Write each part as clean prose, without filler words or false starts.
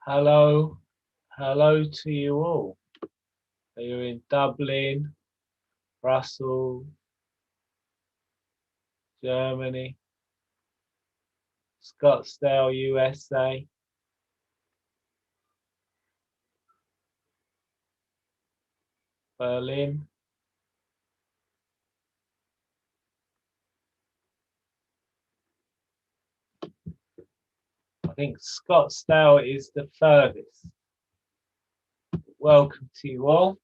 Hello, hello to you all. You're in Dublin, Brussels, Germany, Scottsdale, USA, Berlin. I think Scottsdale is the furthest. Welcome to you all.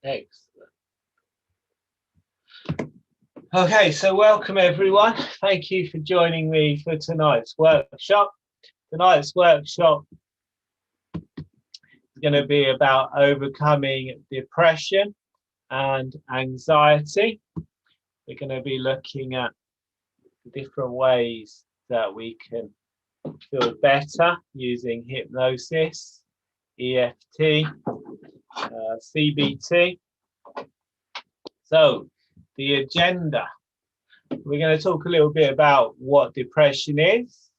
Excellent. Okay, so welcome everyone. Thank you for joining me for tonight's workshop. Tonight's workshop is going to be about overcoming depression and anxiety. We're going to be looking at different ways that we can feel better using hypnosis, EFT, CBT. So the agenda, we're going to talk a little bit about what depression is,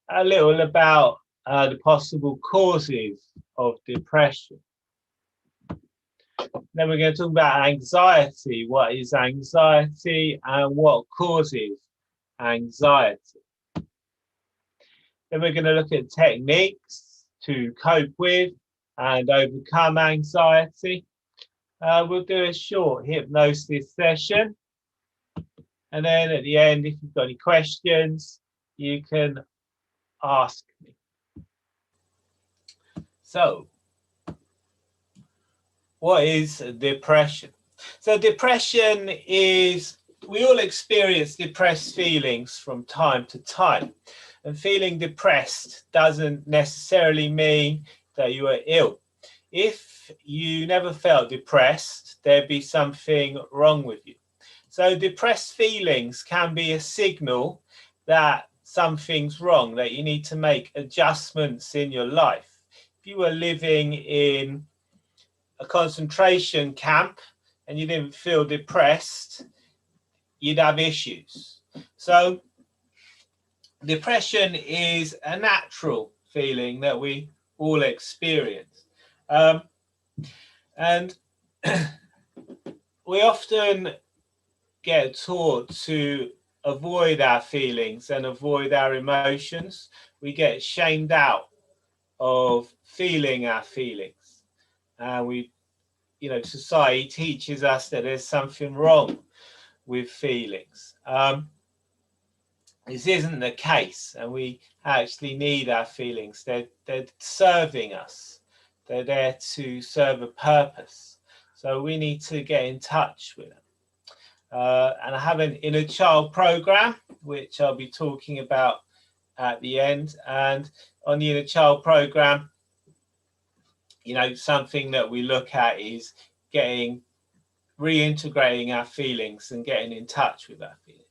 a little about the possible causes of depression. Then we're going to talk about anxiety, what is anxiety and what causes anxiety. Then we're going to look at techniques to cope with and overcome anxiety. We'll do a short hypnosis session. And then at the end, if you've got any questions, you can ask me. So, what is depression? So depression is, we all experience depressed feelings from time to time. And feeling depressed doesn't necessarily mean that you are ill. If you never felt depressed, there'd be something wrong with you. So depressed feelings can be a signal that something's wrong, that you need to make adjustments in your life. If you were living in a concentration camp and you didn't feel depressed, you'd have issues. So depression is a natural feeling that we all experience. And we often get taught to avoid our feelings and avoid our emotions. We get shamed out of feeling our feelings. Society teaches us that there's something wrong with feelings. This isn't the case, and we actually need our feelings. They're serving us. They're there to serve a purpose. So we need to get in touch with them. And I have an inner child program, which I'll be talking about at the end. And on the inner child program, something that we look at is reintegrating our feelings and getting in touch with our feelings.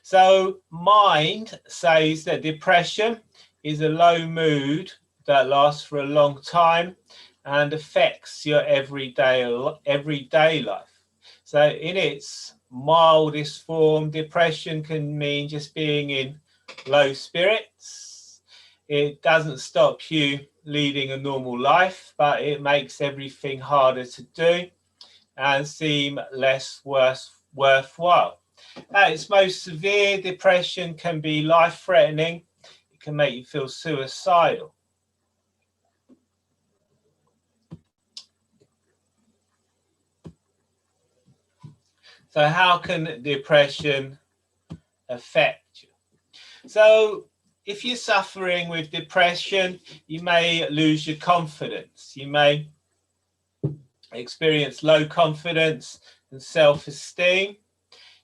So mind says that depression is a low mood that lasts for a long time and affects your everyday life. So in its mildest form, depression can mean just being in low spirits. It doesn't stop you leading a normal life, but it makes everything harder to do and seem less worthwhile. At its most severe, depression can be life-threatening. It can make you feel suicidal. So how can depression affect you? So if you're suffering with depression, you may lose your confidence. You may experience low confidence and self-esteem.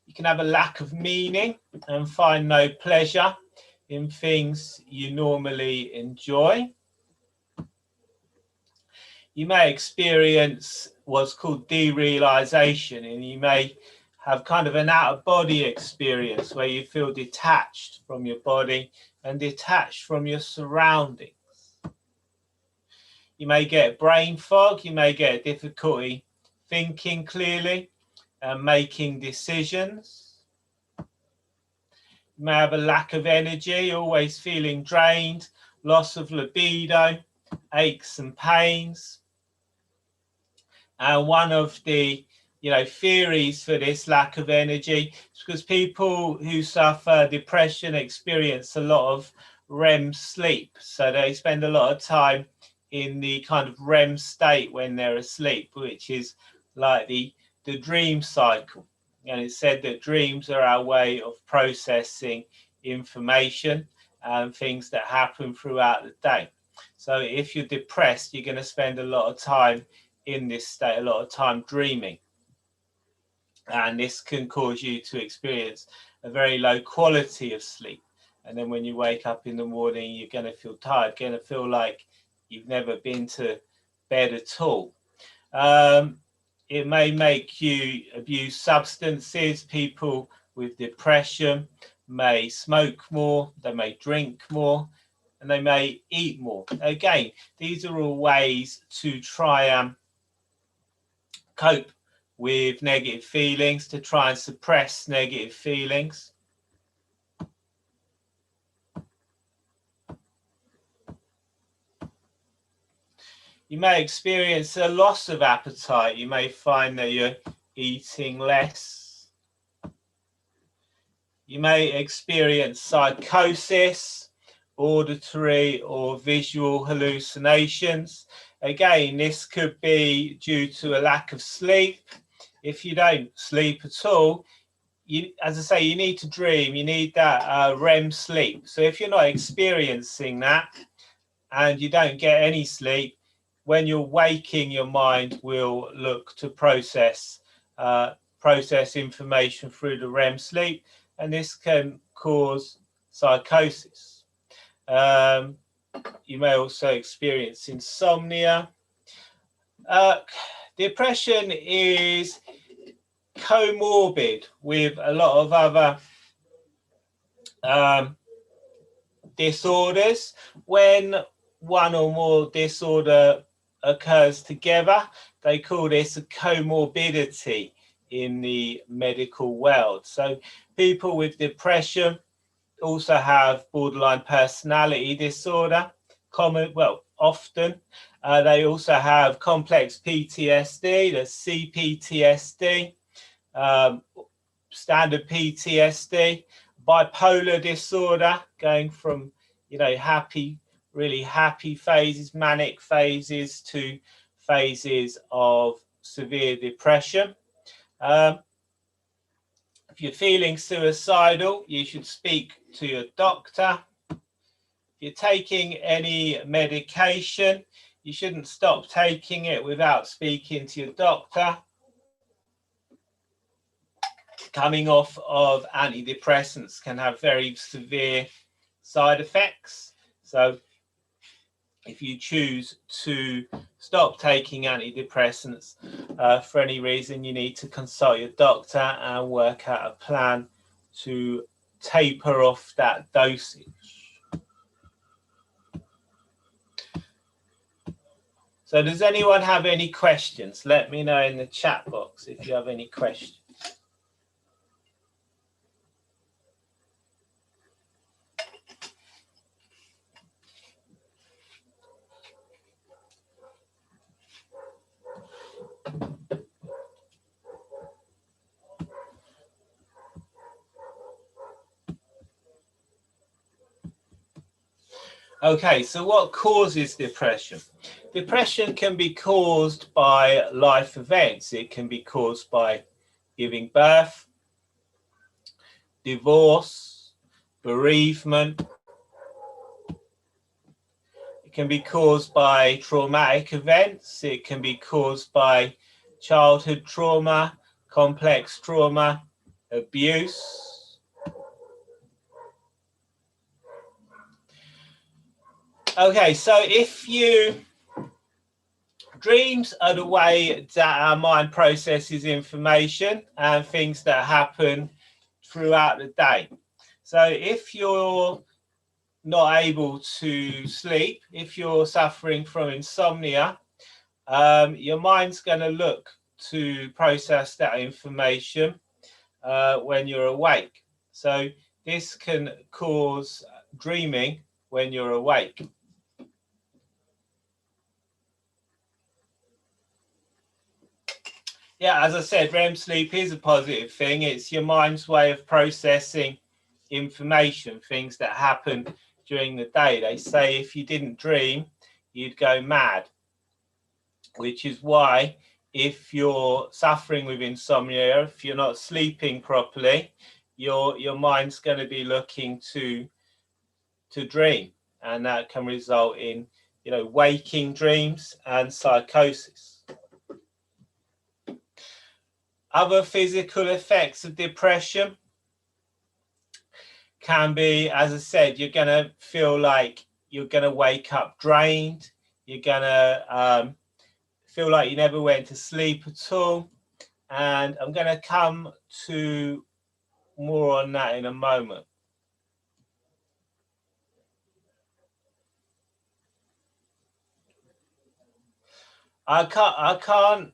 You can have a lack of meaning and find no pleasure in things you normally enjoy. you may experience what's called derealization, and you may have kind of an out-of-body experience where you feel detached from your body and detached from your surroundings. You may get brain fog, you may get difficulty thinking clearly and making decisions. You may have a lack of energy, always feeling drained, loss of libido, aches and pains. And one of the theories for this lack of energy is because people who suffer depression experience a lot of REM sleep. So they spend a lot of time in the kind of REM state when they're asleep, which is like the dream cycle. And it's said that dreams are our way of processing information and things that happen throughout the day. So if you're depressed, you're going to spend a lot of time in this state, a lot of time dreaming. And this can cause you to experience a very low quality of sleep. And then when you wake up in the morning, you're going to feel tired, going to feel like you've never been to bed at all. It may make you abuse substances. People with depression may smoke more, they may drink more, and they may eat more. Again, these are all ways to try and cope with negative feelings, to try and suppress negative feelings. You may experience a loss of appetite. You may find that you're eating less. You may experience psychosis, auditory or visual hallucinations. Again, this could be due to a lack of sleep. If you don't sleep at all, as I say, you need to dream. You need that REM sleep. So if you're not experiencing that and you don't get any sleep, when you're waking, your mind will look to process information through the REM sleep, and this can cause psychosis. You may also experience insomnia. Depression is comorbid with a lot of other disorders. When one or more disorder occurs together, they call this a comorbidity in the medical world. So people with depression also have borderline personality disorder, often. They also have complex PTSD, the CPTSD, standard PTSD, bipolar disorder, going from really happy phases, manic phases, to phases of severe depression. If you're feeling suicidal, you should speak to your doctor. If you're taking any medication, you shouldn't stop taking it without speaking to your doctor. Coming off of antidepressants can have very severe side effects. So if you choose to stop taking antidepressants for any reason, you need to consult your doctor and work out a plan to taper off that dosage. So does anyone have any questions? Let me know in the chat box if you have any questions. Okay, so what causes depression? Depression can be caused by life events. It can be caused by giving birth, divorce, bereavement. It can be caused by traumatic events. It can be caused by childhood trauma, complex trauma, abuse. Okay, so if you Dreams are the way that our mind processes information and things that happen throughout the day. So if you're not able to sleep, if you're suffering from insomnia, your mind's going to look to process that information when you're awake. So this can cause dreaming when you're awake. Yeah, as I said, REM sleep is a positive thing. It's your mind's way of processing information, things that happen during the day. They say if you didn't dream, you'd go mad, which is why if you're suffering with insomnia, if you're not sleeping properly, your mind's going to be looking to dream, and that can result in, you know, waking dreams and psychosis. Other physical effects of depression can be, as I said, you're going to feel like you're going to wake up drained. You're going to feel like you never went to sleep at all. And I'm going to come to more on that in a moment. I can't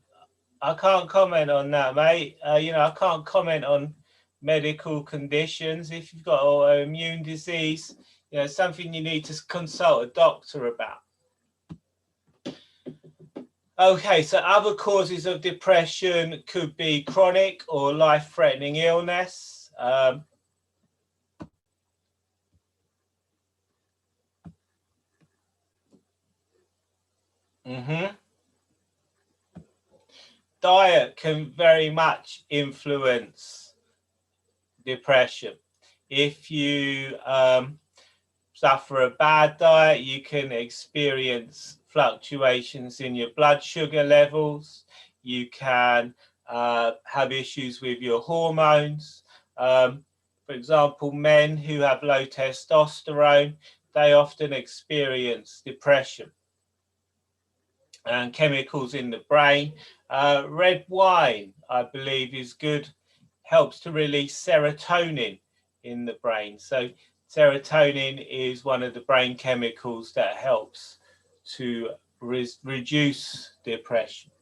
comment on that, mate. You know, I can't comment on medical conditions. If you've got autoimmune disease, you know, something you need to consult a doctor about. Okay, so other causes of depression could be chronic or life-threatening illness. Diet can very much influence depression. If you suffer a bad diet, you can experience fluctuations in your blood sugar levels. You can have issues with your hormones. For example, men who have low testosterone, they often experience depression. And chemicals in the brain. Red wine, I believe, is good, helps to release serotonin in the brain. So serotonin is one of the brain chemicals that helps to reduce depression.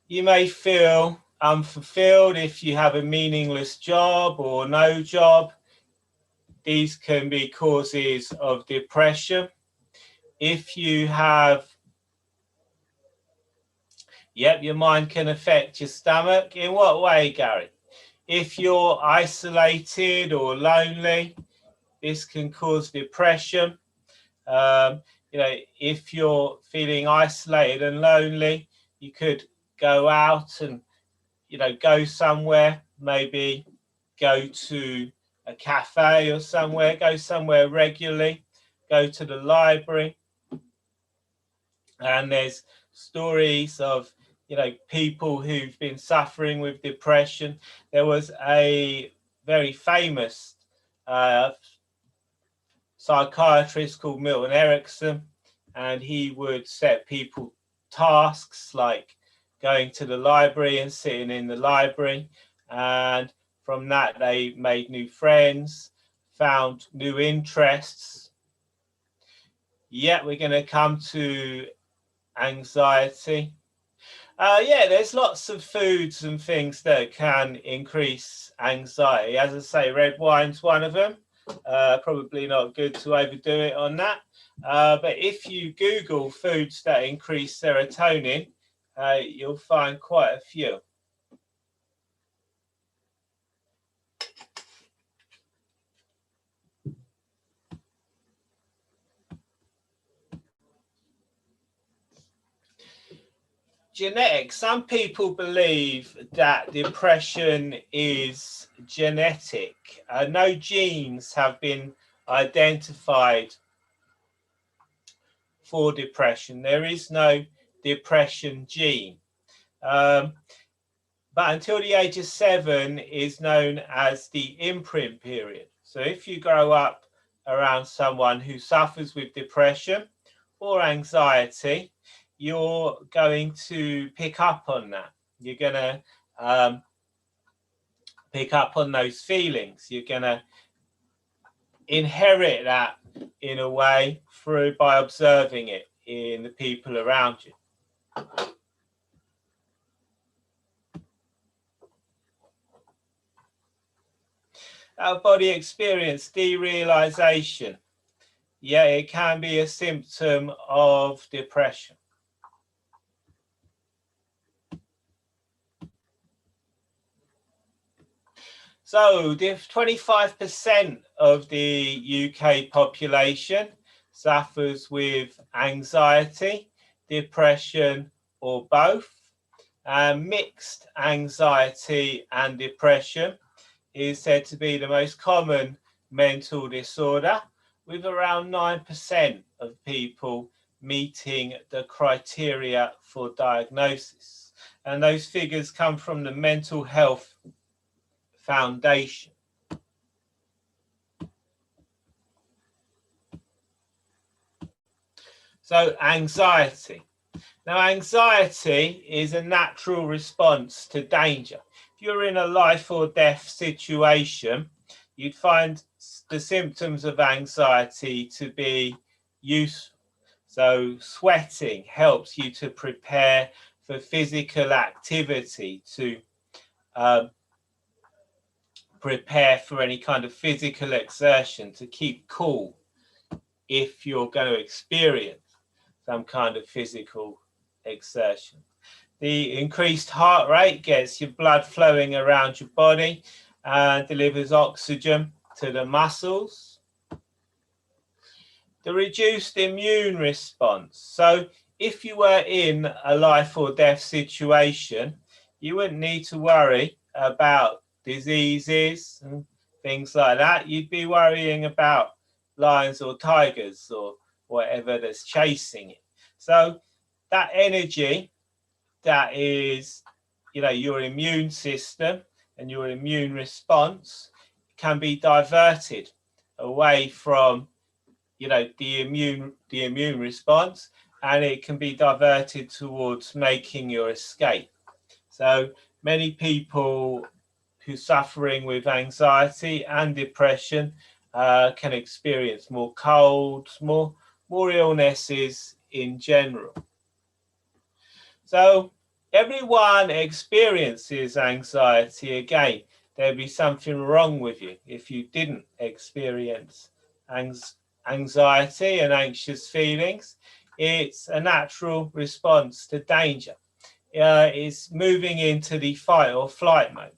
You may feel unfulfilled if you have a meaningless job or no job. These can be causes of depression. If you have, your mind can affect your stomach. In what way, Gary? If you're isolated or lonely, this can cause depression. You know, if you're feeling isolated and lonely, you could go out and, you know, go somewhere, maybe go to a cafe or somewhere, go somewhere regularly, go to the library. And there's stories of, you know, people who've been suffering with depression. There was a very famous psychiatrist called Milton Erickson, and he would set people tasks like going to the library and sitting in the library, and from that they made new friends, found new interests. Yeah, we're going to come to anxiety. There's lots of foods and things that can increase anxiety. As I say, red wine's one of them. Probably not good to overdo it on that. But if you Google foods that increase serotonin, you'll find quite a few. Genetics. Some people believe that depression is genetic. No genes have been identified for depression. There is no depression gene. But until the age of 7 is known as the imprint period. So if you grow up around someone who suffers with depression, or anxiety, you're going to pick up on that. You're going to pick up on those feelings. You're going to inherit that in a way by observing it in the people around you. Our body experience derealization. Yeah, it can be a symptom of depression. So, 25% of the UK population suffers with anxiety, depression, or both. Mixed anxiety and depression is said to be the most common mental disorder, with around 9% of people meeting the criteria for diagnosis. And those figures come from the Mental Health Foundation. So, anxiety. Now, anxiety is a natural response to danger. If you're in a life or death situation, you'd find the symptoms of anxiety to be useful. So, sweating helps you to prepare for physical activity, to prepare for any kind of physical exertion, to keep cool if you're going to experience some kind of physical exertion. The increased heart rate gets your blood flowing around your body and delivers oxygen to the muscles. The reduced immune response. So if you were in a life or death situation, you wouldn't need to worry about diseases and things like that. You'd be worrying about lions or tigers or whatever that's chasing it. So that energy, that is, your immune system and your immune response, can be diverted away from, the immune response, and it can be diverted towards making your escape. So many people who are suffering with anxiety and depression can experience more colds, more illnesses in general. So everyone experiences anxiety. Again, there'd be something wrong with you if you didn't experience anxiety and anxious feelings. It's a natural response to danger. It's moving into the fight or flight mode.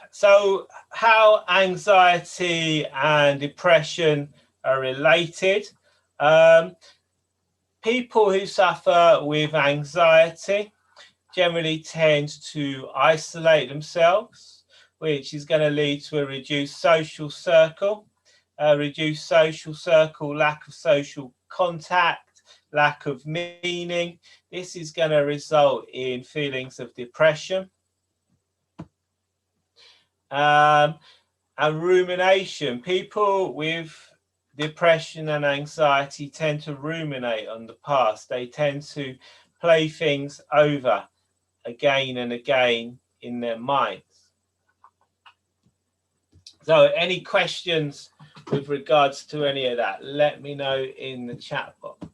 So how anxiety and depression are related. People who suffer with anxiety generally tend to isolate themselves, which is going to lead to a reduced social circle, lack of social contact, lack of meaning. This is going to result in feelings of depression. And rumination. People with depression and anxiety tend to ruminate on the past. They tend to play things over again and again in their minds. So any questions with regards to any of that, let me know in the chat box.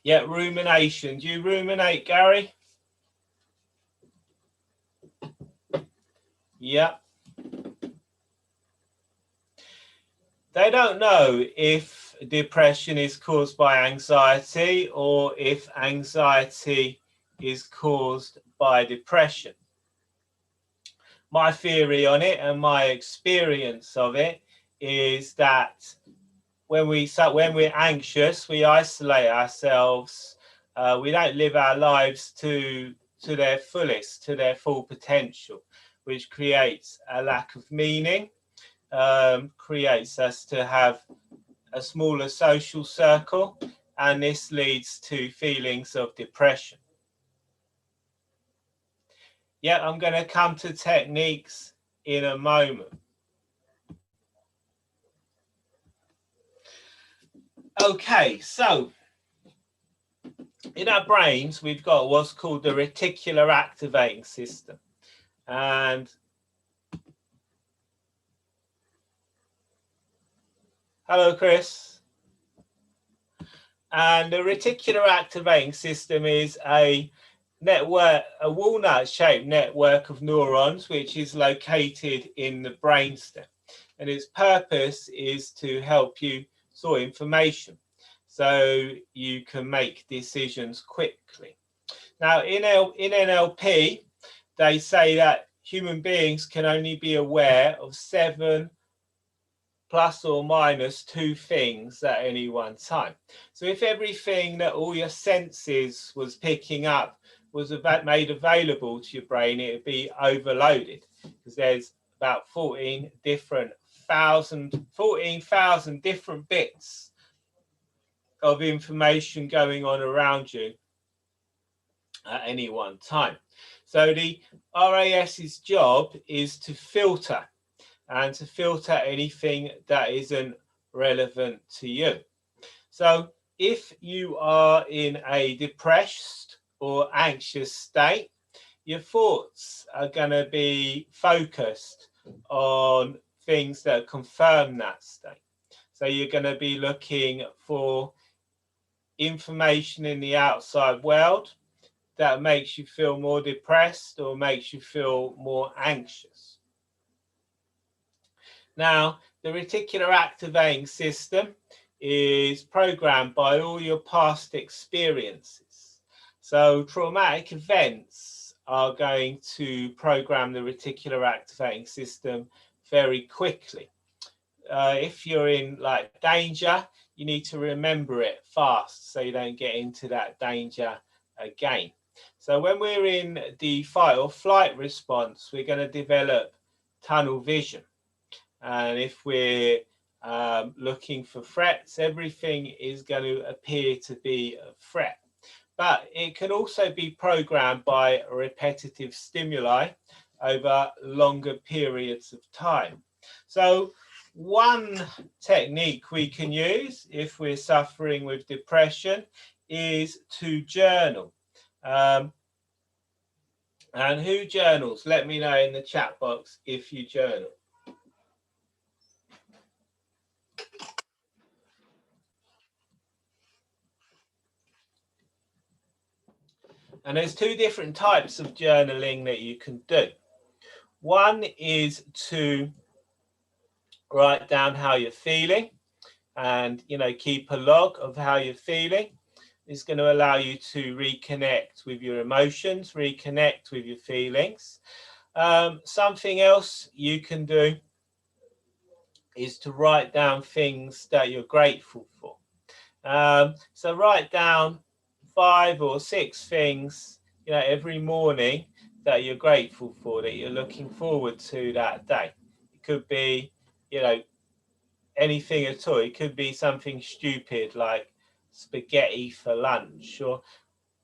Yeah, rumination. Do you ruminate, Gary? Yeah. They don't know if depression is caused by anxiety or if anxiety is caused by depression. My theory on it and my experience of it is that when we're anxious, we isolate ourselves we don't live our lives to their fullest, to their full potential, which creates a lack of meaning, creates us to have a smaller social circle, and this leads to feelings of depression. Yeah, I'm going to come to techniques in a moment. Okay, so in our brains, we've got what's called the reticular activating system. And hello, Chris. And the reticular activating system is a network, a walnut-shaped network of neurons, which is located in the brainstem. And its purpose is to help you store information so you can make decisions quickly. Now, in NLP, they say that human beings can only be aware of 7 plus or minus 2 things at any one time. So if everything that all your senses was picking up was made available to your brain, it would be overloaded, because there's about 14,000 different bits of information going on around you at any one time. So the RAS's job is to filter, and to filter anything that isn't relevant to you. So if you are in a depressed or anxious state, your thoughts are going to be focused on things that confirm that state. So you're going to be looking for information in the outside world that makes you feel more depressed or makes you feel more anxious. Now, the reticular activating system is programmed by all your past experiences. So traumatic events are going to program the reticular activating system very quickly. If you're in like danger, you need to remember it fast so you don't get into that danger again. So when we're in the fight or flight response, we're going to develop tunnel vision. And if we're looking for threats, everything is going to appear to be a threat. But it can also be programmed by repetitive stimuli over longer periods of time. So one technique we can use if we're suffering with depression is to journal. And who journals? Let me know in the chat box if you journal. And there's 2 different types of journaling that you can do. One is to write down how you're feeling and, keep a log of how you're feeling. It's going to allow you to reconnect with your emotions, reconnect with your feelings. Something else you can do is to write down things that you're grateful for. So write down 5 or 6 things, every morning that you're grateful for, that you're looking forward to that day. It could be, anything at all. It could be something stupid like spaghetti for lunch, or,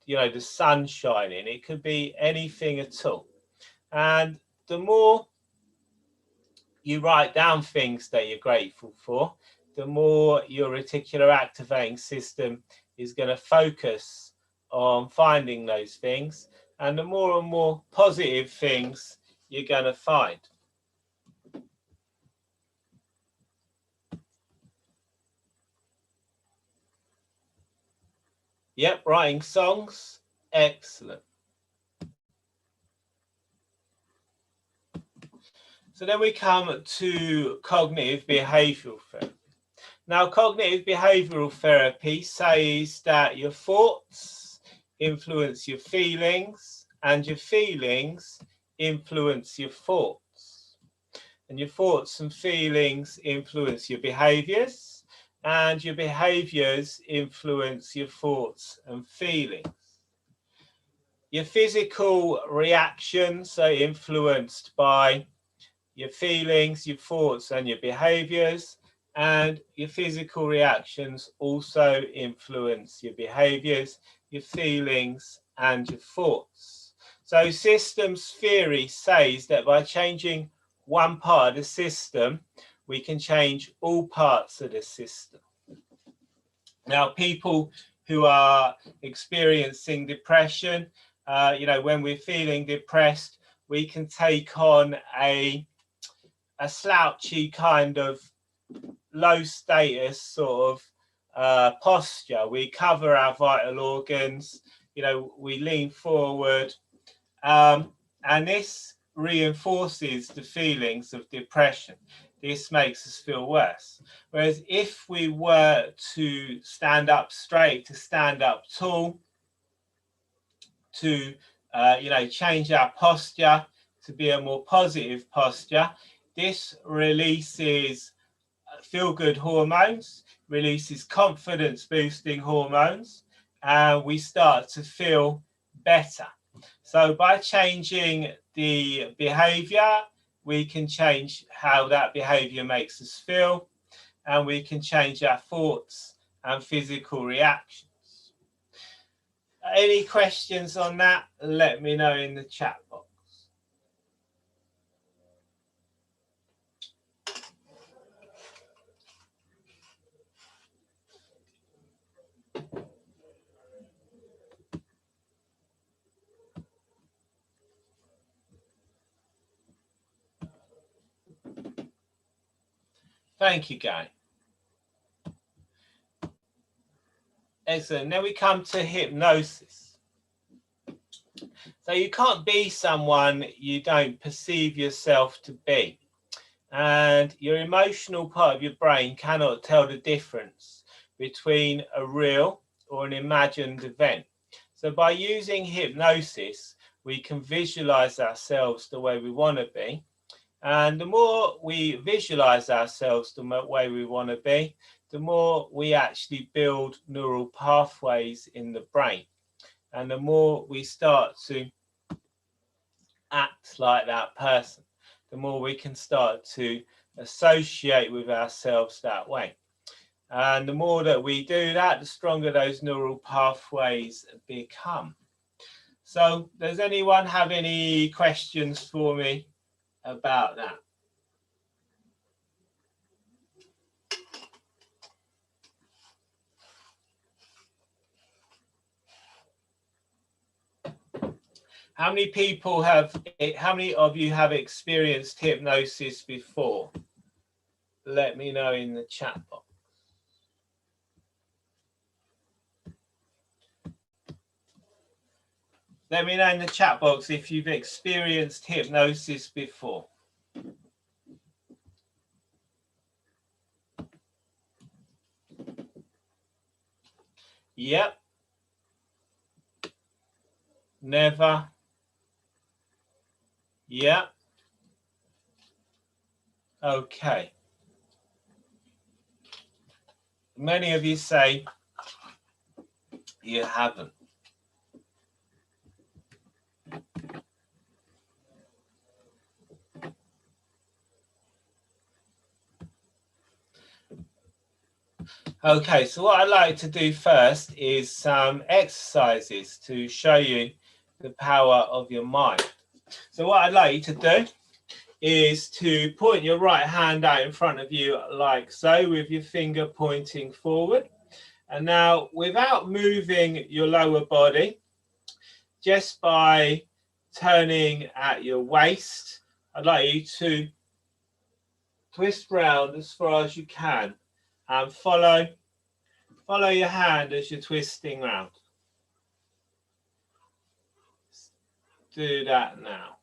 the sun shining. It could be anything at all. And the more you write down things that you're grateful for, the more your reticular activating system is going to focus on finding those things, and the more and more positive things you're going to find. Yep, writing songs, excellent. So then we come to cognitive behavioral therapy. Now, cognitive behavioral therapy says that your thoughts influence your feelings, and your feelings influence your thoughts. And your thoughts and feelings influence your behaviors, and your behaviors influence your thoughts and feelings. Your physical reactions are influenced by your feelings, your thoughts, and your behaviors, and your physical reactions also influence your behaviors, your feelings, and your thoughts. So systems theory says that by changing one part of the system, we can change all parts of the system. Now, people who are experiencing depression, when we're feeling depressed, we can take on a slouchy kind of low status sort of posture. We cover our vital organs, we lean forward, and this reinforces the feelings of depression. This makes us feel worse. Whereas if we were to stand up straight, to stand up tall, to change our posture to be a more positive posture, this releases feel-good hormones, releases confidence-boosting hormones, and we start to feel better. So by changing the behavior, we can change how that behavior makes us feel, and we can change our thoughts and physical reactions. Any questions on that? Let me know in the chat box. Thank you, Guy. Excellent. Now we come to hypnosis. So you can't be someone you don't perceive yourself to be. And your emotional part of your brain cannot tell the difference between a real or an imagined event. So by using hypnosis, we can visualize ourselves the way we want to be. And the more we visualize ourselves the way we want to be, the more we actually build neural pathways in the brain. And the more we start to act like that person, the more we can start to associate with ourselves that way. And the more that we do that, the stronger those neural pathways become. So does anyone have any questions for me about that? How many of you have experienced hypnosis before? Let me know in the chat box. Let me know in the chat box if you've experienced hypnosis before. Yep. Never. Yep. Okay. Many of you say you haven't. Okay, so what I'd like to do first is some exercises to show you the power of your mind. So what I'd like you to do is to point your right hand out in front of you like so, with your finger pointing forward. And now, without moving your lower body, just by turning at your waist, I'd like you to twist round as far as you can and follow your hand as you're twisting round. Do that now.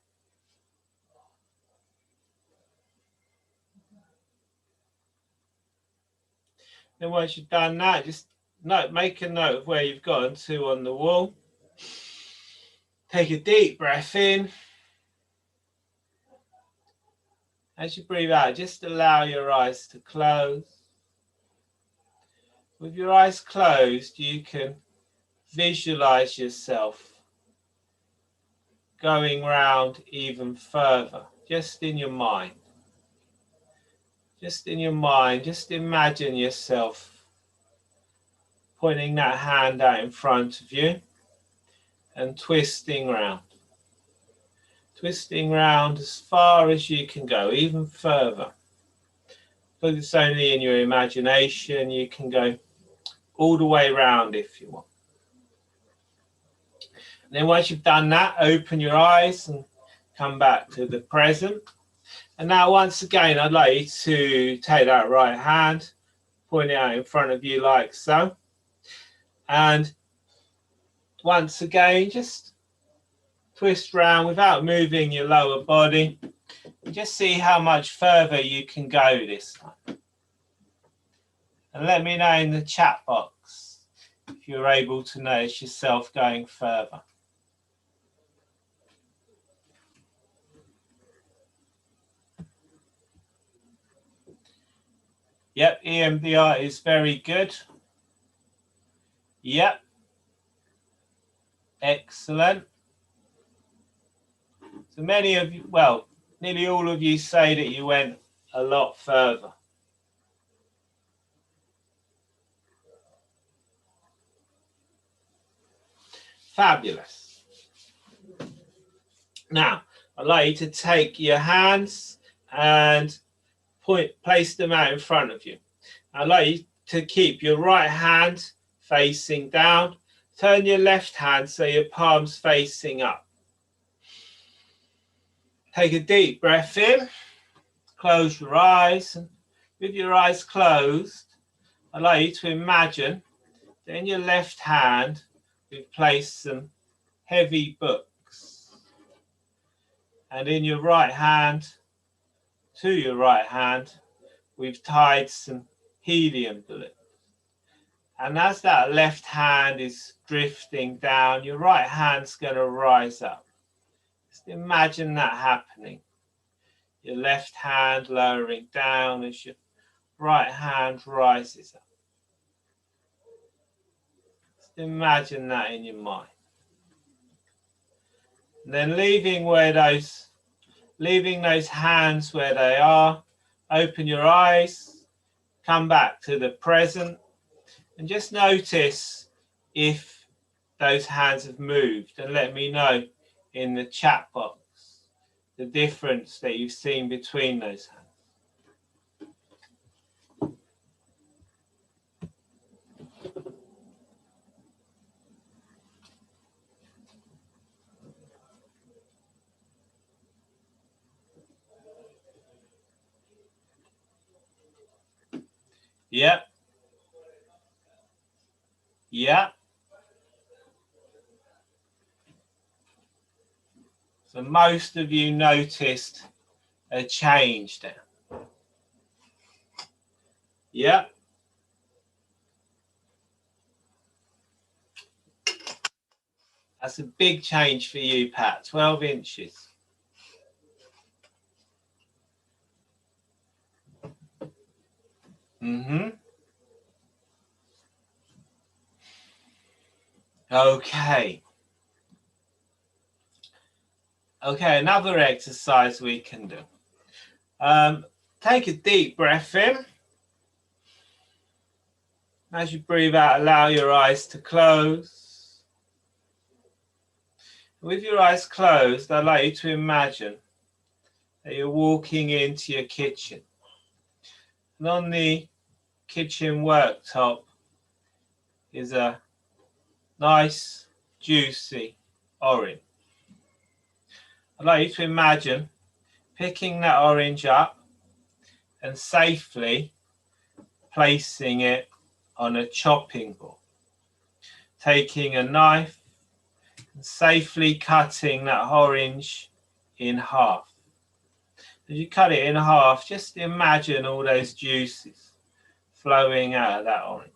Then once you've done that, just make a note of where you've gotten to on the wall. Take a deep breath in. As you breathe out, just allow your eyes to close. With your eyes closed, you can visualize yourself going round even further, just in your mind. Just in your mind, just imagine yourself pointing that hand out in front of you and twisting round. Twisting round as far as you can go, even further. Because it's only in your imagination, you can go all the way round if you want. And then once you've done that, open your eyes and come back to the present. And now once again, I'd like you to take that right hand, point it out in front of you like so. And once again, just twist round without moving your lower body. And just see how much further you can go this time. And let me know in the chat box if you're able to notice yourself going further. Yep, EMDR is very good. Yep. Excellent. So many of you, well, nearly all of you say that you went a lot further. Fabulous. Now, I'd like you to take your hands and place them out in front of you. I'd like you to keep your right hand facing down. Turn your left hand so your palm's facing up. Take a deep breath in. Close your eyes. And with your eyes closed, I'd like you to imagine that in your left hand, we've placed some heavy books. And in your right hand, to your right hand, we've tied some helium balloons. And as that left hand is drifting down, your right hand's going to rise up. Just imagine that happening. Your left hand lowering down as your right hand rises up. Just imagine that in your mind. And then leaving those hands where they are, open your eyes, come back to the present, and just notice if those hands have moved, and let me know in the chat box the difference that you've seen between those hands. Yep. Yep. So most of you noticed a change there. Yep. That's a big change for you, Pat. 12 inches. Okay. Okay, another exercise we can do. Take a deep breath in. As you breathe out, allow your eyes to close. With your eyes closed, I'd like you to imagine that you're walking into your kitchen. And on the kitchen worktop is a nice, juicy orange. I'd like you to imagine picking that orange up and safely placing it on a chopping board. Taking a knife and safely cutting that orange in half. As you cut it in half, just imagine all those juices flowing out of that orange,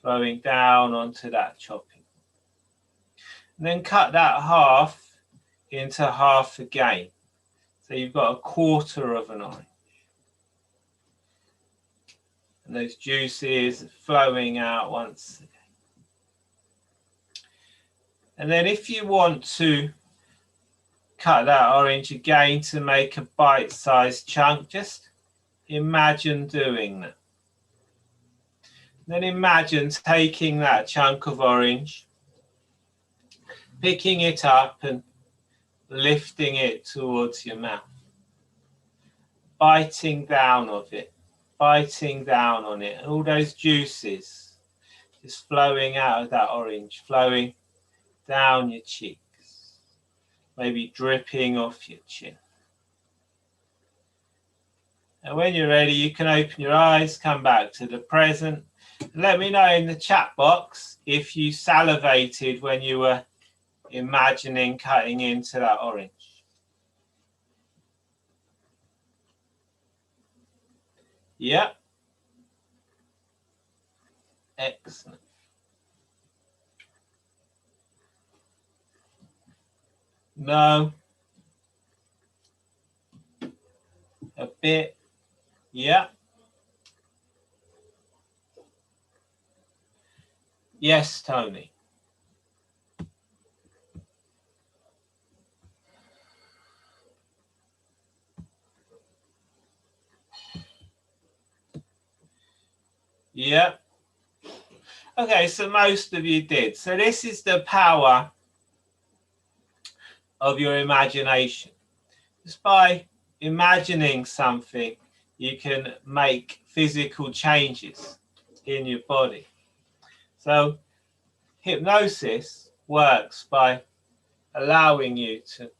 flowing down onto that chopping. And then cut that half into half again. So you've got a quarter of an orange. and those juices flowing out once again. And then if you want to cut that orange again to make a bite-sized chunk, just imagine doing that. Then imagine taking that chunk of orange, picking it up and lifting it towards your mouth, biting down of it, biting down on it, and all those juices just flowing out of that orange, flowing down your cheeks, maybe dripping off your chin. And when you're ready, you can open your eyes, come back to the present. Let me know in the chat box if you salivated when you were imagining cutting into that orange. Yep. Excellent. No. A bit. Yeah. Yes, Tony. Yeah. Okay, so most of you did. So this is the power of your imagination. Just by imagining something, you can make physical changes in your body. So hypnosis works by allowing you to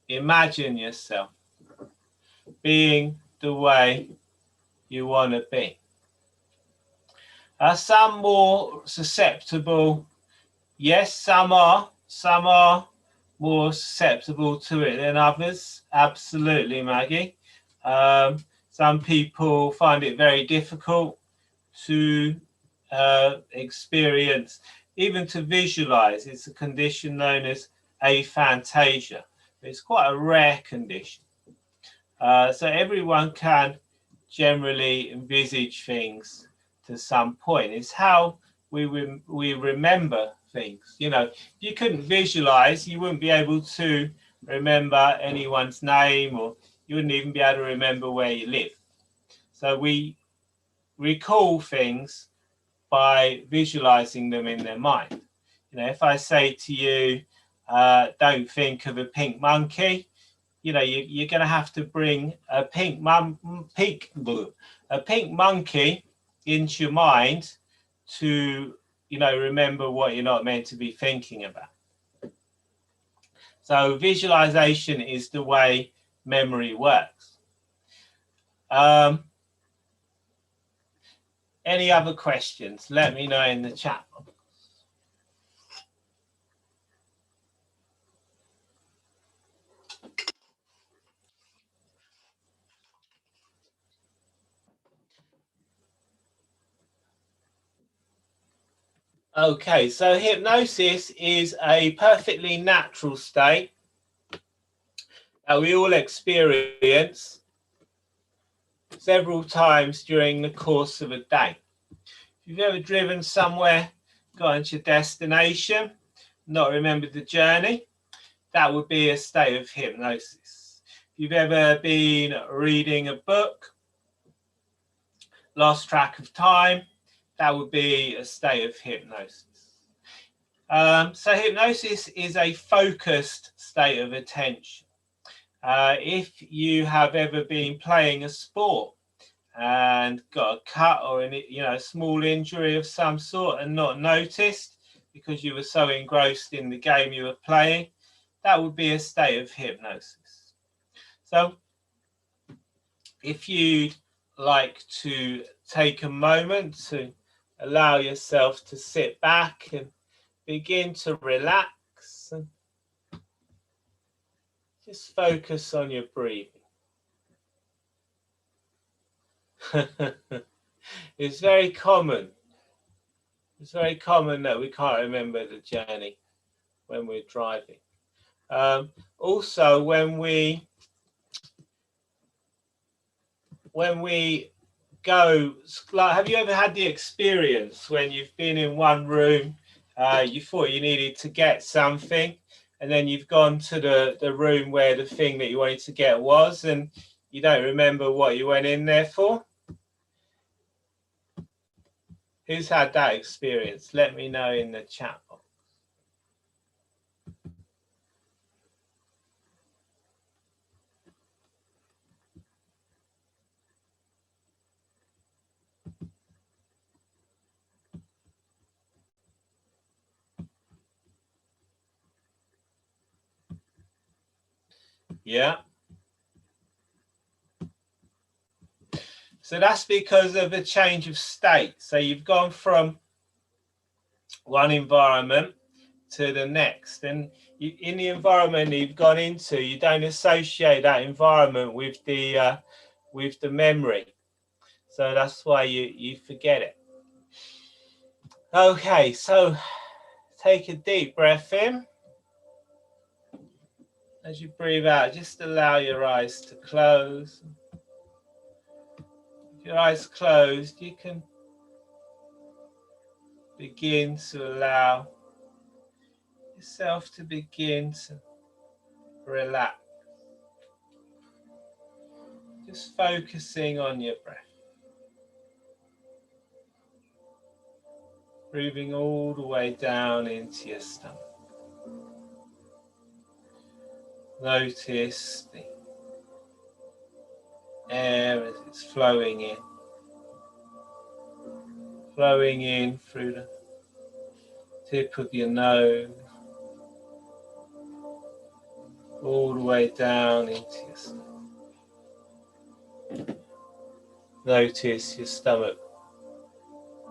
imagine yourself being the way you want to be. Are some more susceptible? Yes, some are. Some are more susceptible to it than others. Absolutely, Maggie. Some people find it very difficult to experience, even to visualize. It's a condition known as aphantasia. It's quite a rare condition. So everyone can generally envisage things to some point. It's how we remember things. You know, if you couldn't visualize, you wouldn't be able to remember anyone's name, or you wouldn't even be able to remember where you live. So we recall things by visualizing them in their mind. You know, if I say to you, don't think of a pink monkey, you know, you're going to have to bring a pink monkey into your mind to, you know, remember what you're not meant to be thinking about. So visualization is the way memory works. Any other questions? Let me know in the chat. Okay, so hypnosis is a perfectly natural state that we all experience several times during the course of a day. If you've ever driven somewhere, got into your destination, not remembered the journey, that would be a state of hypnosis. If you've ever been reading a book, lost track of time, that would be a state of hypnosis. So hypnosis is a focused state of attention. If you have ever been playing a sport and got a cut or a small injury of some sort and not noticed because you were so engrossed in the game you were playing, that would be a state of hypnosis. So if you'd like to take a moment to allow yourself to sit back and begin to relax and just focus on your breathing. It's very common. It's very common that we can't remember the journey when we're driving. Also, when we go, like, have you ever had the experience when you've been in one room, you thought you needed to get something, and then you've gone to the room where the thing that you wanted to get was, and you don't remember what you went in there for? Who's had that experience? Let me know in the chat box. Yeah. So that's because of a change of state. So you've gone from one environment to the next, and in the environment you've gone into, you don't associate that environment with the memory. So that's why you forget it. Okay, so take a deep breath in. As you breathe out, just allow your eyes to close. If your eyes closed, you can begin to allow yourself to begin to relax. Just focusing on your breath. Breathing all the way down into your stomach. Notice the air as it's flowing in through the tip of your nose, all the way down into your stomach. Notice your stomach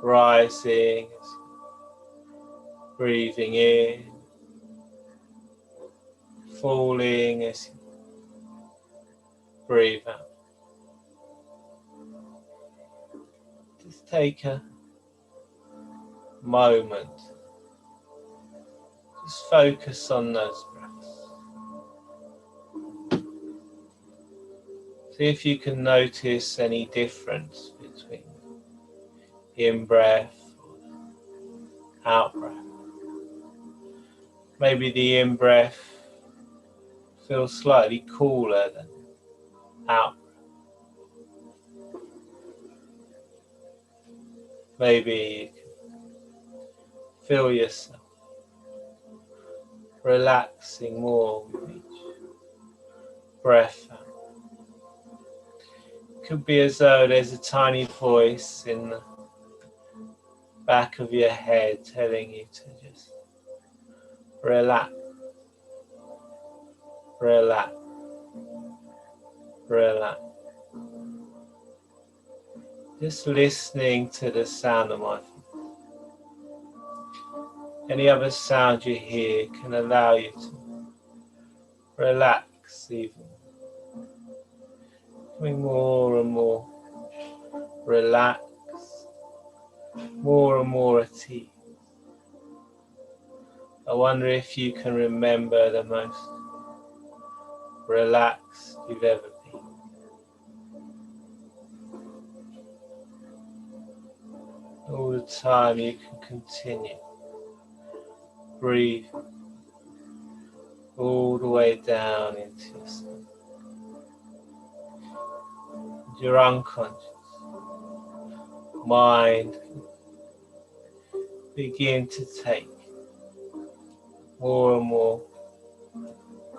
rising as you're breathing in, falling as you breathe out. Just take a moment. Just focus on those breaths. See if you can notice any difference between in-breath and out-breath. Maybe the in-breath feels slightly cooler than out-breath. Maybe you can feel yourself relaxing more with each breath out. It could be as though there's a tiny voice in the back of your head telling you to just relax, relax, relax. Just listening to the sound of my voice. Any other sound you hear can allow you to relax even, becoming more and more relaxed, more and more at ease. I wonder if you can remember the most relaxed you've ever been. All the time you can continue breathe all the way down into your stomach. Your unconscious mind begin to take more and more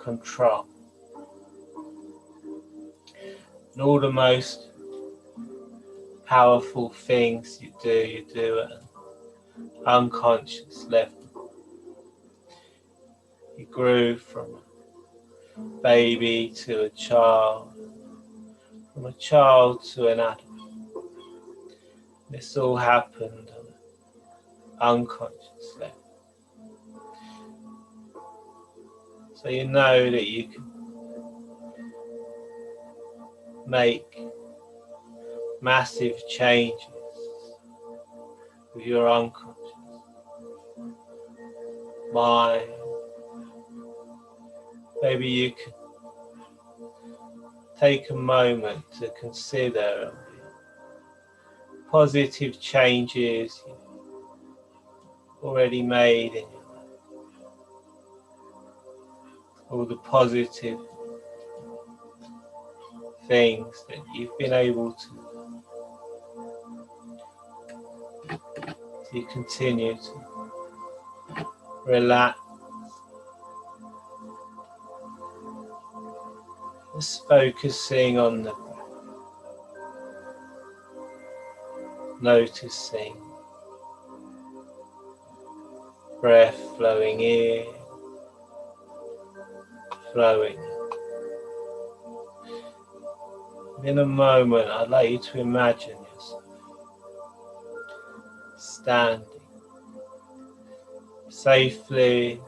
control. And all the most powerful things you do at an unconscious level. You grew from a baby to a child, from a child to an adult. This all happened on an unconscious level. So you know that you can make massive changes with your unconscious mind. Maybe you can take a moment to consider positive changes you've already made in your life, all the positive things that you've been able to you continue to relax, just focusing on the breath, noticing breath flowing in, flowing out. In a moment, I'd like you to imagine yourself standing safely,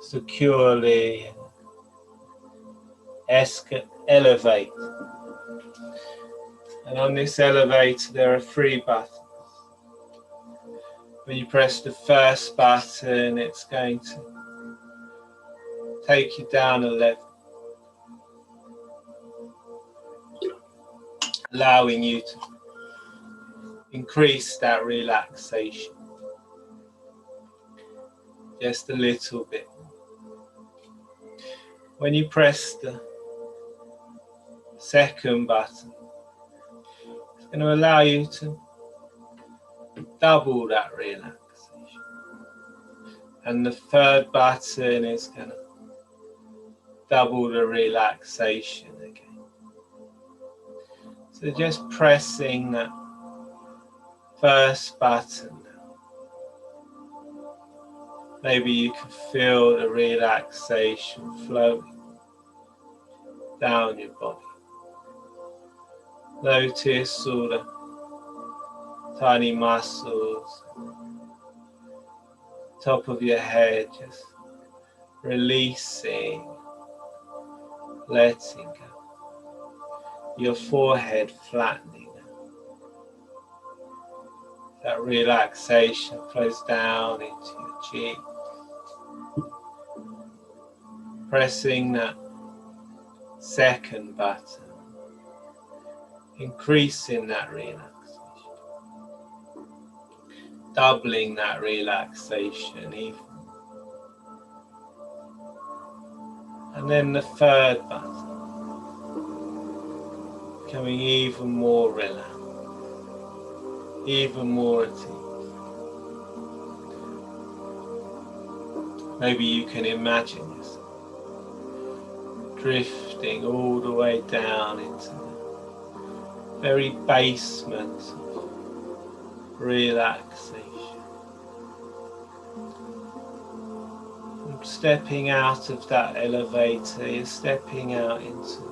securely, elevate. And on this elevator, there are 3 buttons. When you press the first button, it's going to take you down a level, allowing you to increase that relaxation just a little bit. When you press the second button, it's going to allow you to double that relaxation. And the third button is going to double the relaxation again. So just pressing that first button. Maybe you can feel the relaxation flowing down your body. Notice all the tiny muscles, top of your head, just releasing, letting go. Your forehead flattening. That relaxation flows down into your cheek. Pressing that second button, increasing that relaxation, doubling that relaxation even. And then the third button, becoming even more relaxed, even more at ease. Maybe you can imagine yourself drifting all the way down into the very basement of relaxation. And stepping out of that elevator, you're stepping out into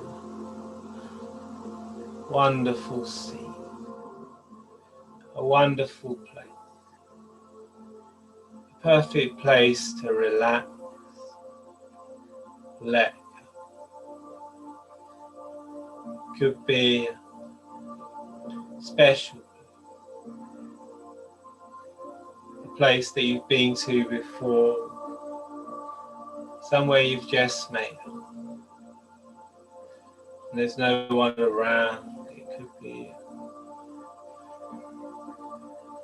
a wonderful scene, a wonderful place, a perfect place to relax, let go. Could be special, a place that you've been to before, somewhere you've just made up, and there's no one around. It could be a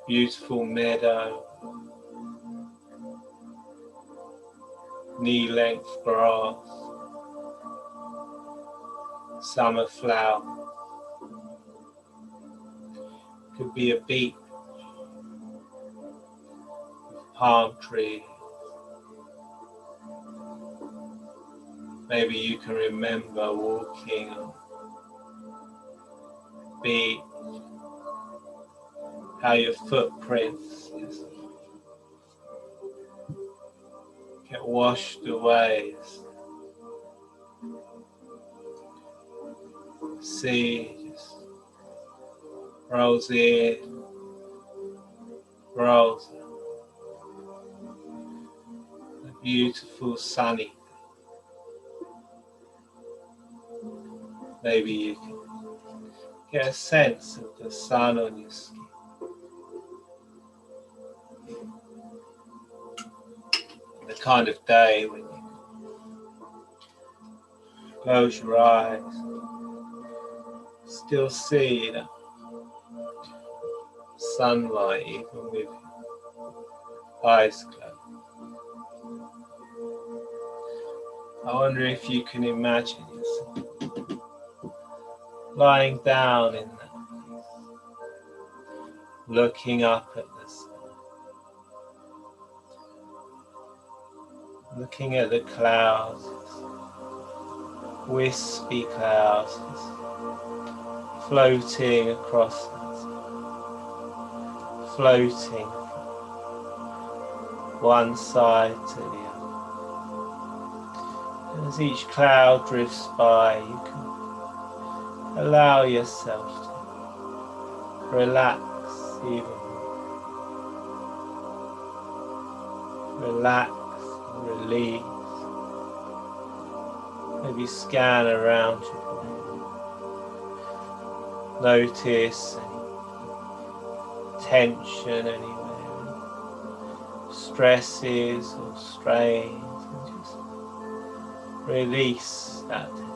beautiful meadow, knee-length grass, summer flower. Could be a beach, palm trees. Maybe you can remember walking on the beach, how your footprints just get washed away. Sea just rolls in, rolls out. A beautiful sunny day. Maybe you can get a sense of the sun on your skin. The kind of day when you close your eyes, still see that sunlight even with eyes closed. I wonder if you can imagine yourself lying down in that place, looking up at the sky, looking at the clouds, wispy clouds floating across that sky, floating from one side to the other. As each cloud drifts by, you can allow yourself to relax even more. Relax, release. Maybe scan around your body. Notice any tension anywhere, stresses or strains. Release that tension.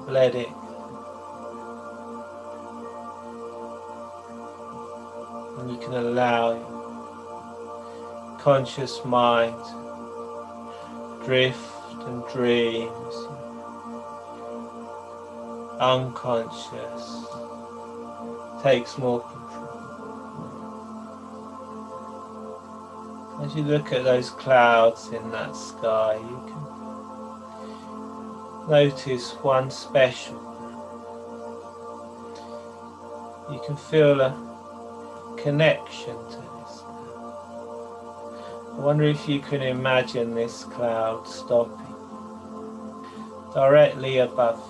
Let it go. And you can allow your conscious mind to drift and dreams. Unconscious takes more control. As you look at those clouds in that sky, you can notice one special. You can feel a connection to this cloud. I wonder if you can imagine this cloud stopping directly above.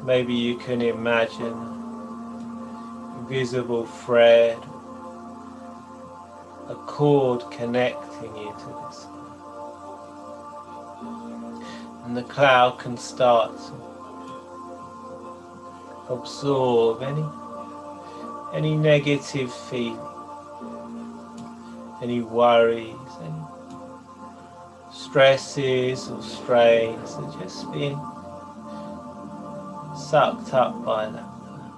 Maybe you can imagine an invisible thread, a cord connecting you to this cloud. And the cloud can start to absorb any negative feeling, any worries, any stresses or strains are just being sucked up by that cloud.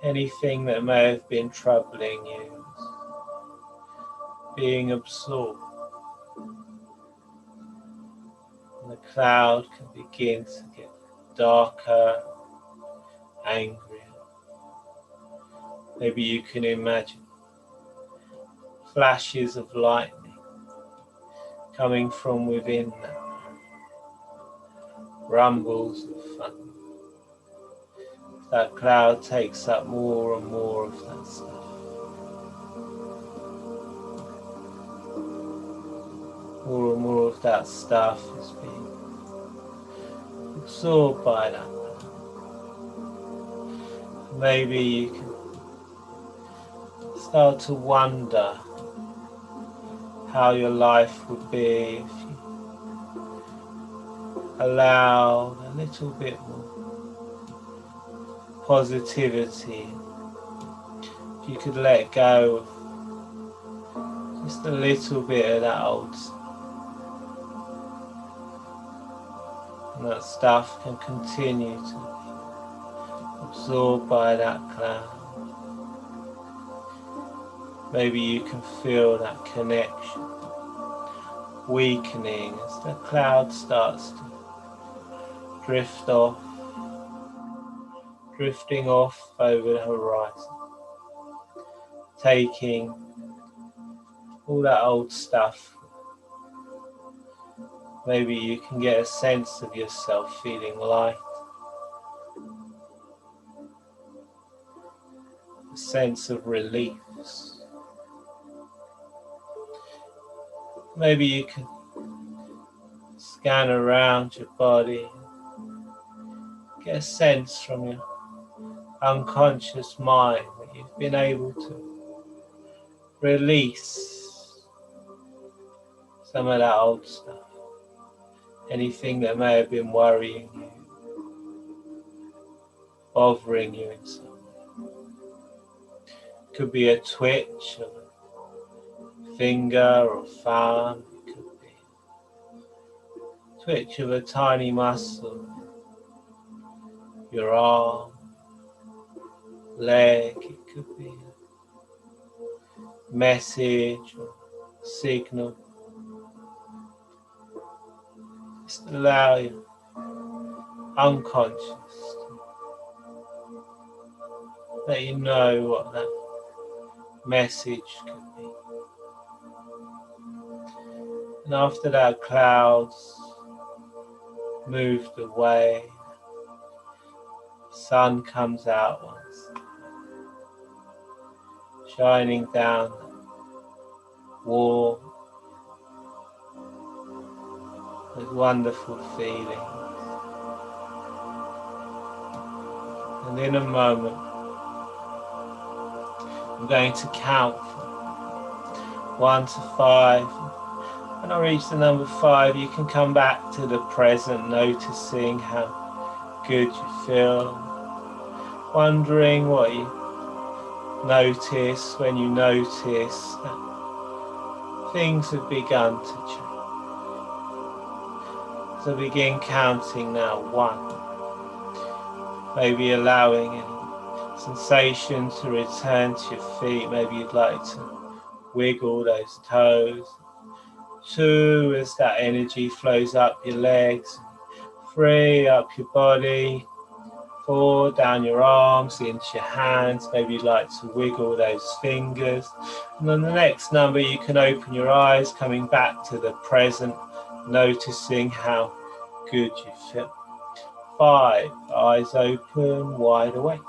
Anything that may have been troubling you is being absorbed. And the cloud can begin to get darker, angrier. Maybe you can imagine flashes of lightning coming from within that, rumbles of thunder. That cloud takes up more and more of that stuff. More and more of that stuff is being absorbed by that cloud. Maybe you can start to wonder how your life would be if you allowed a little bit more positivity. If you could let go of just a little bit of that old stuff. And that stuff can continue to be absorbed by that cloud. Maybe you can feel that connection weakening as the cloud starts to drift off, drifting off over the horizon, taking all that old stuff. Maybe you can get a sense of yourself feeling light, a sense of relief. Maybe you can scan around your body, get a sense from your unconscious mind that you've been able to release some of that old stuff, anything that may have been worrying you, bothering you in some way. Could be a twitch of a finger or thumb, it could be a twitch of a tiny muscle, your arm, leg, it could be a message or signal. Just allow your unconscious to let you know what that message could be. And after that, clouds moved away, sun comes out once, shining down warm, with wonderful feelings. And in a moment, I'm going to count from 1 to 5. When I reach the number 5, you can come back to the present, noticing how good you feel, wondering what you notice when you notice that things have begun to change. So begin counting now. 1. Maybe allowing any sensation to return to your feet. Maybe you'd like to wiggle those toes. 2, as that energy flows up your legs, 3, up your body. 4, down your arms, into your hands. Maybe you'd like to wiggle those fingers. And on the next number, you can open your eyes, coming back to the present, noticing how good you feel. 5, eyes open, wide awake.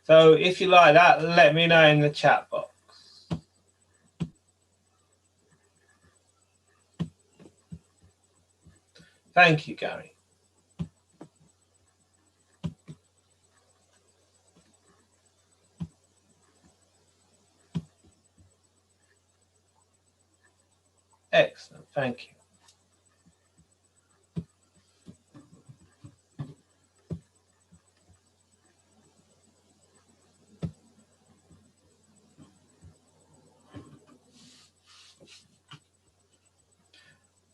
So if you like that, let me know in the chat box. Thank you, Gary. Excellent, thank you.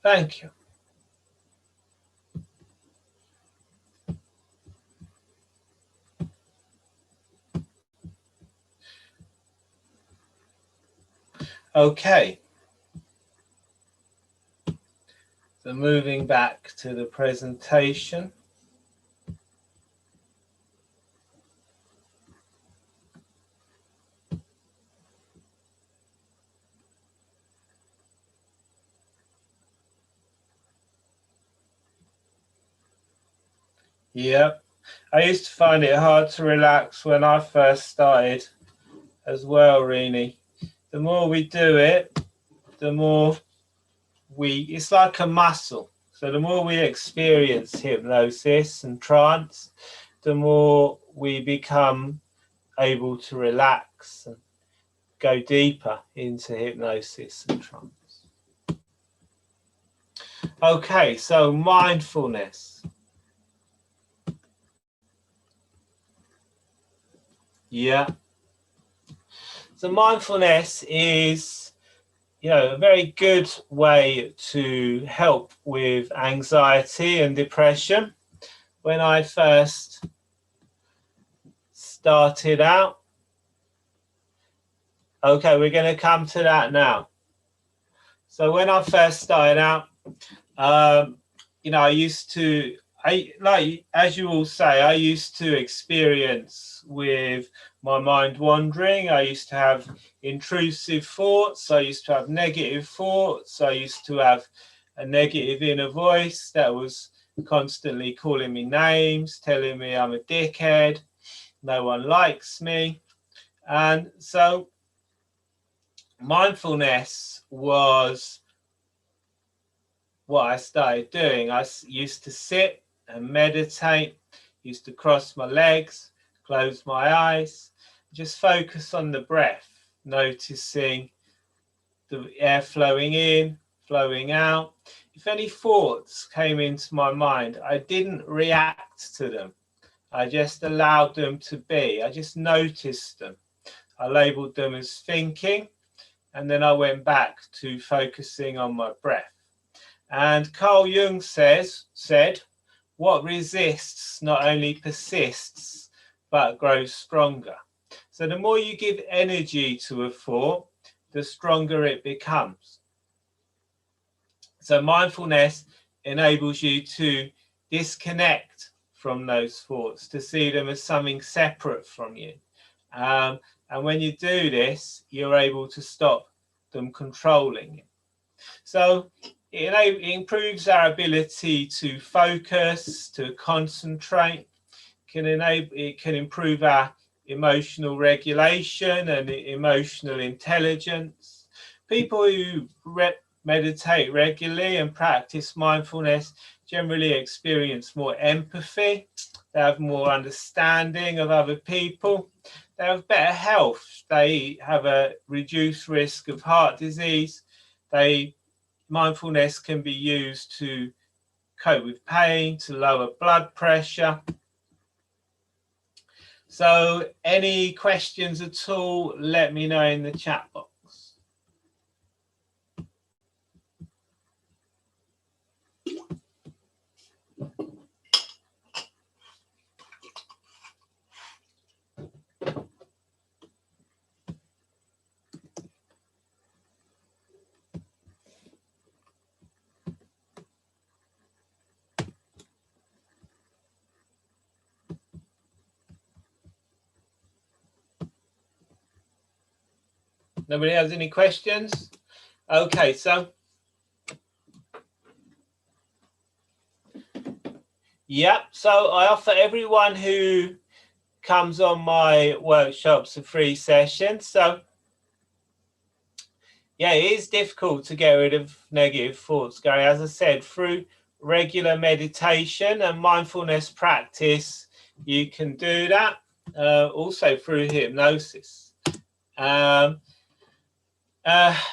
Thank you. Okay. So moving back to the presentation. Yep. I used to find it hard to relax when I first started as well, Rini. The more we do it, the more it's like a muscle. So the more we experience hypnosis and trance, the more we become able to relax and go deeper into hypnosis and trance. Okay, so mindfulness. Yeah. So mindfulness is, a very good way to help with anxiety and depression. When I first started out, okay, we're going to come to that now. So when I first started out, I used to, as you all say, I used to experience with my mind wandering. I used to have intrusive thoughts. I used to have negative thoughts. I used to have a negative inner voice that was constantly calling me names, telling me I'm a dickhead, no one likes me. And so mindfulness was what I started doing. I used to sit and meditate, used to cross my legs, close my eyes, just focus on the breath, noticing the air flowing in, flowing out. If any thoughts came into my mind, I didn't react to them. I just allowed them to be. I just noticed them. I labeled them as thinking, and then I went back to focusing on my breath. And Carl Jung said, what resists not only persists, but grows stronger. So the more you give energy to a thought, the stronger it becomes. So mindfulness enables you to disconnect from those thoughts, to see them as something separate from you. And when you do this, you're able to stop them controlling you. So it improves our ability to focus, to concentrate. It can improve our emotional regulation and emotional intelligence. People who meditate regularly and practice mindfulness generally experience more empathy. They have more understanding of other people. They have better health. They have a reduced risk of heart disease. Mindfulness can be used to cope with pain, to lower blood pressure. So any questions at all, let me know in the chat box. Nobody has any questions? Okay, so yeah, so I offer everyone who comes on my workshops a free session. So yeah, it is difficult to get rid of negative thoughts, Gary. As I said, through regular meditation and mindfulness practice, you can do that. Also through hypnosis.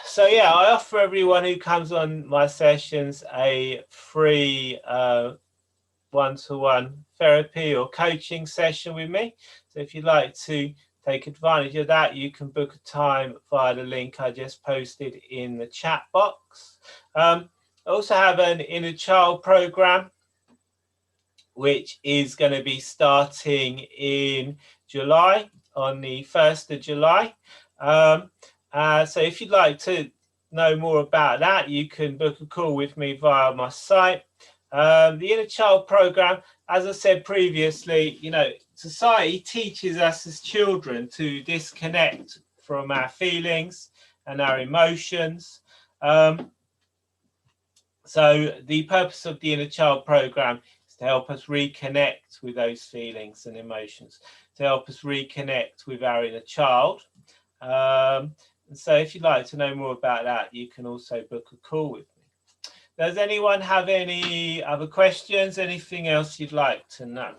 So yeah, I offer everyone who comes on my sessions a free one-to-one therapy or coaching session with me. So if you'd like to take advantage of that, you can book a time via the link I just posted in the chat box. I also have an inner child program, which is going to be starting in July, on the 1st of July. So if you'd like to know more about that, you can book a call with me via my site. The Inner Child program, as I said previously, you know, society teaches us as children to disconnect from our feelings and our emotions. So the purpose of the Inner Child program is to help us reconnect with those feelings and emotions, to help us reconnect with our inner child. And so if you'd like to know more about that, you can also book a call with me. Does anyone have any other questions? Anything else you'd like to know?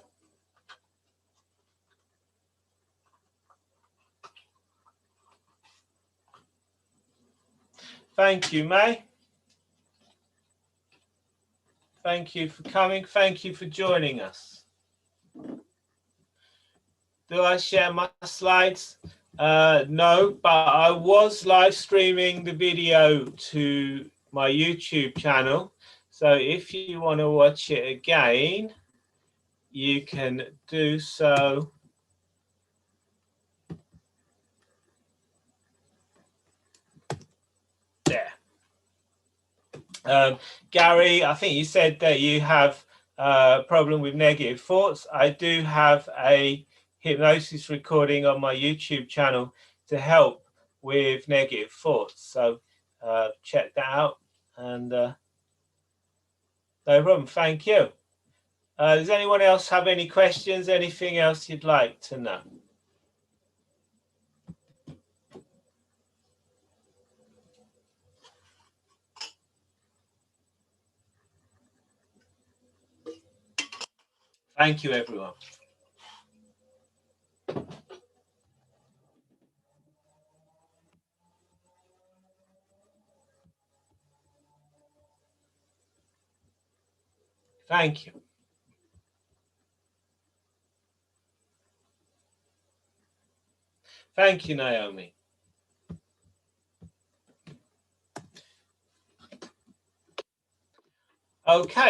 Thank you, May. Thank you for coming. Thank you for joining us. Do I share my slides? No, but I was live streaming the video to my YouTube channel. So if you want to watch it again, you can do so. There. Gary, I think you said that you have a problem with negative thoughts. I do have a hypnosis recording on my YouTube channel to help with negative thoughts. So check that out. And no problem. Thank you. Does anyone else have any questions? Anything else you'd like to know? Thank you, everyone. Thank you. Thank you, Naomi. Okay.